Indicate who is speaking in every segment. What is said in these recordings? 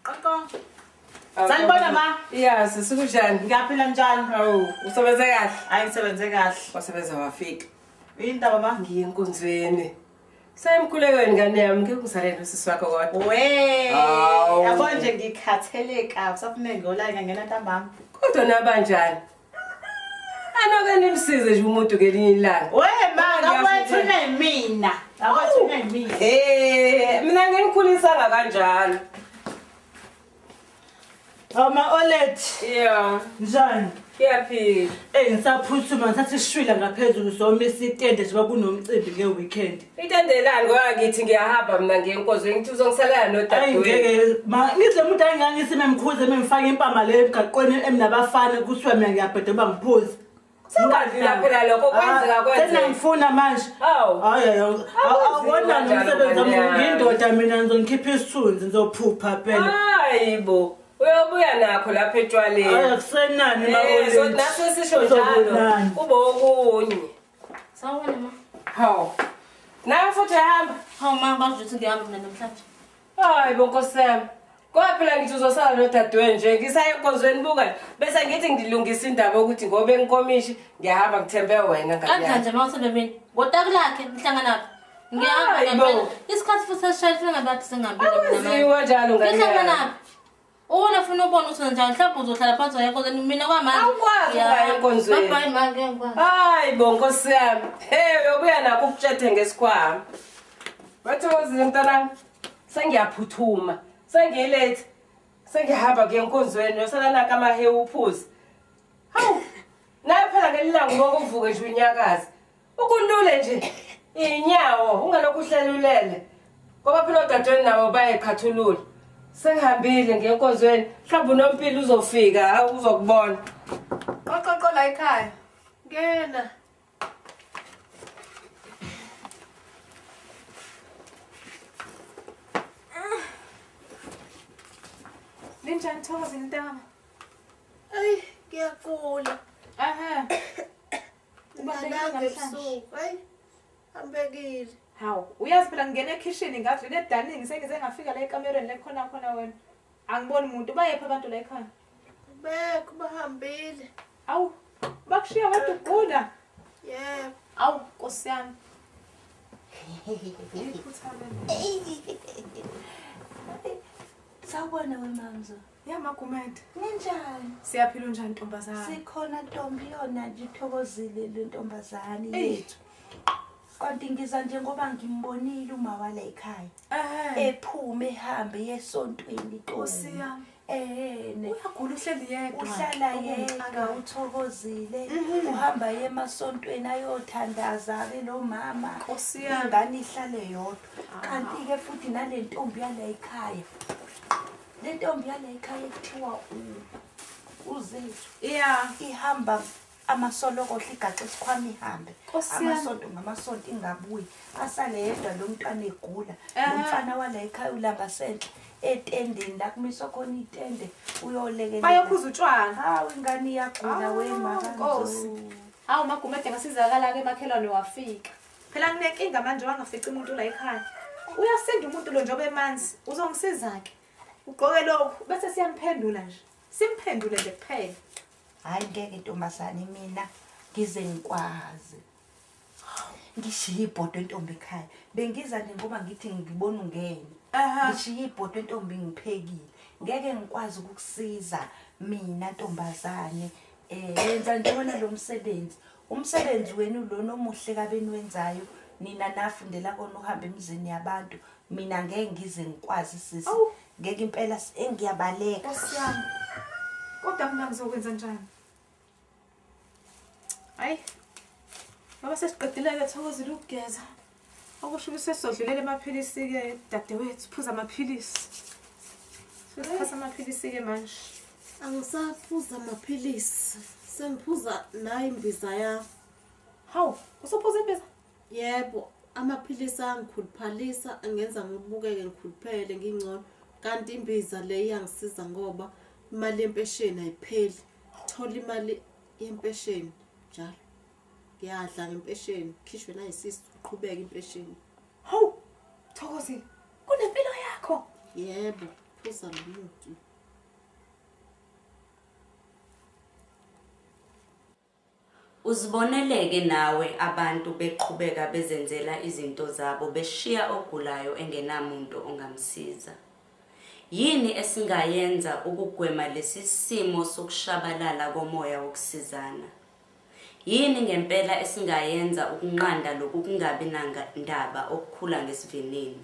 Speaker 1: Akho. Sanibona ma?
Speaker 2: Yeah, sikunjani?
Speaker 1: Ngiyaphila njani?
Speaker 2: Hawu, usebenze kahle?
Speaker 1: Hayi ngisebenze kahle.
Speaker 2: Wasebenza wafika.
Speaker 1: Indaba ma?
Speaker 2: Ngiye enkonzweni. Sayimkhulekweni ngane yami ngeke ngisalele usisi wakho kodwa.
Speaker 1: We.
Speaker 2: Hawu.
Speaker 1: Yabo nje ngikhatheleka, kusafuneka ngiyolala ngena ntambama.
Speaker 2: Kodwa nabanjani? Anoke nimsize nje umuntu ngelinye ilanga.
Speaker 1: We ma, ngawethune mina. Ngawethune mina.
Speaker 2: Mina ngenikhulisa kanjalo.
Speaker 1: Mama Olet.
Speaker 2: Yeah.
Speaker 1: Njani?
Speaker 2: Kuyaphila.
Speaker 1: Ngisaphuthuma ngithatha ishwila ngaphezulu somisa itende nje bakunomcimbi ngeweekend.
Speaker 2: Itendelani ngoba ngithi ngiyahamba mina ngiyenkonzweni ngithi uzongisalela nodadewethu.
Speaker 1: Ngeke ma ngihle umuntu ayingangisime mkhuze memfaka impama le emgaqweni emnabafana kuswa mina ngiyabhede bangiphuze.
Speaker 2: Sengandlula phela lokho kwenzeka kwenzeka.
Speaker 1: Sena ngifuna manje. Hayi awona umsebenzi wami ngindoda mina ngizongikhipha isithunzi ngizophupha phela.
Speaker 2: Hayibo. Uyobuya nakho lapha etshwaleni.
Speaker 1: Akusenani mawoleni.
Speaker 2: So naso sisho njalo. Kube okunye.
Speaker 3: Sawubona ma.
Speaker 2: Hawu. Nawe futhi ehamba.
Speaker 3: Hawu ma bazothi ngihamba mina namhlanje.
Speaker 2: Hayibo Nkosi yami. Ngoba phela ngithi uzosala nodadewenu nje ngisaya enkonzweni buka bese ngithi ngilungisa indaba ukuthi ngobe enkomishi ngiyahamba ngithembe wena ngani.
Speaker 3: Kanjani nje mawusele mina. Ngotaku lakhe nihlangana lapha. Ngiyahamba ngempela. Isikhathi futhi sesishayile ngabathi sengihambile mina manje.
Speaker 2: Uziwa njalo ngani.
Speaker 3: Nihlangana lapha. Una ufuna ubona ukuthi njani mhlawumbe uzohlala phansi yenkonzweni mina kwamanje.
Speaker 2: Awukwazi ukuya enkonzweni.
Speaker 3: Bye ma ngeke ngikwazi.
Speaker 2: Hayibo Nkosi yami. Uyobuya nakho ukutshethe ngesikhwama. Wathokozile mntanami. Sengiyaphuthuma. Sengilethe. Sengihamba ngenkonzweni yosala naka amahe uphuzi. Hawu. Naye phela ngelilanga ngoku uvuke nje unyakaza. Ukulule nje. Inyawo ungalokhu uhlelulele. Ngoba phela odadweni nabo bayekhathulula. Sengihambile ngenkonzweni. Mhlawumbe unompilo uzofika uzokubona.
Speaker 4: Oqoqo la ekhaya. Ngena. Linjani Thokozile ntama?
Speaker 5: Ay, ngiyaqula.
Speaker 4: Ubalekile
Speaker 5: ebusuku. Ay, ambekile.
Speaker 4: Hawu, uyazi phela ngingena ekitchen ngathi nedaningi sengize ngafika la ekamereni lekhona wena. Angiboni umuntu bayepha abantu la ekhaya.
Speaker 5: Bekho bahambile.
Speaker 4: Awu, bakushiya wedwa ugula.
Speaker 5: Yebo.
Speaker 4: Awu, Nkosi yami.
Speaker 5: Sawubona wemamzo.
Speaker 4: Yamagumede.
Speaker 5: Ninjani?
Speaker 4: Siyaphila unjani ntombazana?
Speaker 5: Sikhona Ntombi yona nje Thokozile le ntombazane yethu. Kanti ngiza njengoba ngimbonile uma wala ekhaya. Ephume ehambe yesontweni
Speaker 4: Nkosi yami.
Speaker 5: Uyagula
Speaker 4: uhleli yedwa.
Speaker 5: Uhlala yedwa uThokozile. Uhamba yemasontweni ayothandaza ke lo mama.
Speaker 4: Nkosi yami.
Speaker 5: Ingane ihlale yodwa. Kanti ke futhi nale ntombi yala ekhaya. Le ntombi yala ekhaya kuthiwa uZethu.
Speaker 4: Yeah.
Speaker 5: Ihamba amasolokohle igaxa isikhwama ihambe. Amasonto ngamasonto ingabuyi. Asale yedwa lo mntwana egula. Umfana wala ekhaya ulamba senhle. Etendeni la kumiswa khona itende uyolekelela.
Speaker 4: Bayophuza utshwala.
Speaker 5: Hawu ingane iyagula wema
Speaker 4: Nkosi. Hawu Magumede ngasizakala ke emakhelwane wafika. Phela nginenkinga manje wangafica umuntu la ekhaya. Uyasinda umuntu lo njobe emanzi. Uzongisiza ke. Ugqoke lokho bese siyamphendula nje. Simphendule nje kuphela.
Speaker 5: Hayi ngeke ntombazane mina ngize ngikwazi. Ngishiya ibhodo entombi ekhaya. Bengiza nje ngoba ngithi ngibona ungene. Ngishiya ibhodo entombi ngiphekile. Ngeke ngikwazi ukukusiza mina ntombazane. Yenza nje wena lo msebenzi. Umsebenzi wenu lo nomuhle kabeni wenzayo. Nina nafundela kona uhamba emizini yabantu. Mina ngeke ngize ngikwazi sisi. Ngeke impela engiyabaleka.
Speaker 4: Nkosi yami. Kodwa mina ngizokwenza njani? Hayi. Baba sesiqedile ke Thokozile ukugeza. Okusho ukuthi sesodlulela amaphilisi ke dadewethu phuza amaphilisi. Sesiphatha amaphilisi ke manje.
Speaker 5: Angisaphuza amaphilisi. Sengiphuza nayi imbiza yakho.
Speaker 4: Hawu, usuphuza imbiza?
Speaker 5: Yebo, amaphilisi angikhuluphalisa angenza ngibukeke ngikhuluphele ngingcono. Kanti imbiza le iyangisiza ngoba imali yempesheni ayipheli. Thola imali yempesheni njalo. Ngiyadla ngempesheni, khishwe nayisisi uqhubeka impesheni.
Speaker 4: Hawu, Thokozile, kunempilo yakho.
Speaker 5: Yebo,
Speaker 3: Phuza lo muntu.
Speaker 6: Uziboneleke nawe abantu beqhubeka bezenzela izinto zabo beshiya ogulayo engenamuntu ongamsiza. Yini esingayenza ukugwema lesi simo sokushabalala komoya wokusizana? Yini ngempela esingayenza ukunqanda lokhu kungabi nandaba okukhula ngesivinini?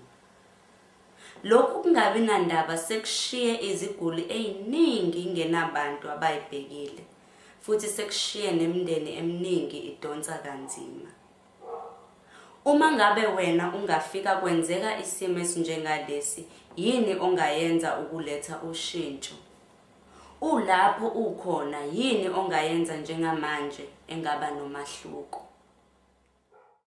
Speaker 6: Lokhu kungabi nandaba sekushiye iziguli eziningi ngenabantu abayibhekile, futhi sekushiye nemindeni eminingi idonsa kanzima. Uma ngabe wena ungafika kwenzeka isimo esinjengalesi, yini ongayenza ukuletha ushintsho? Ulapho ukhona, yini ongayenza njengamanje engaba nomahluko?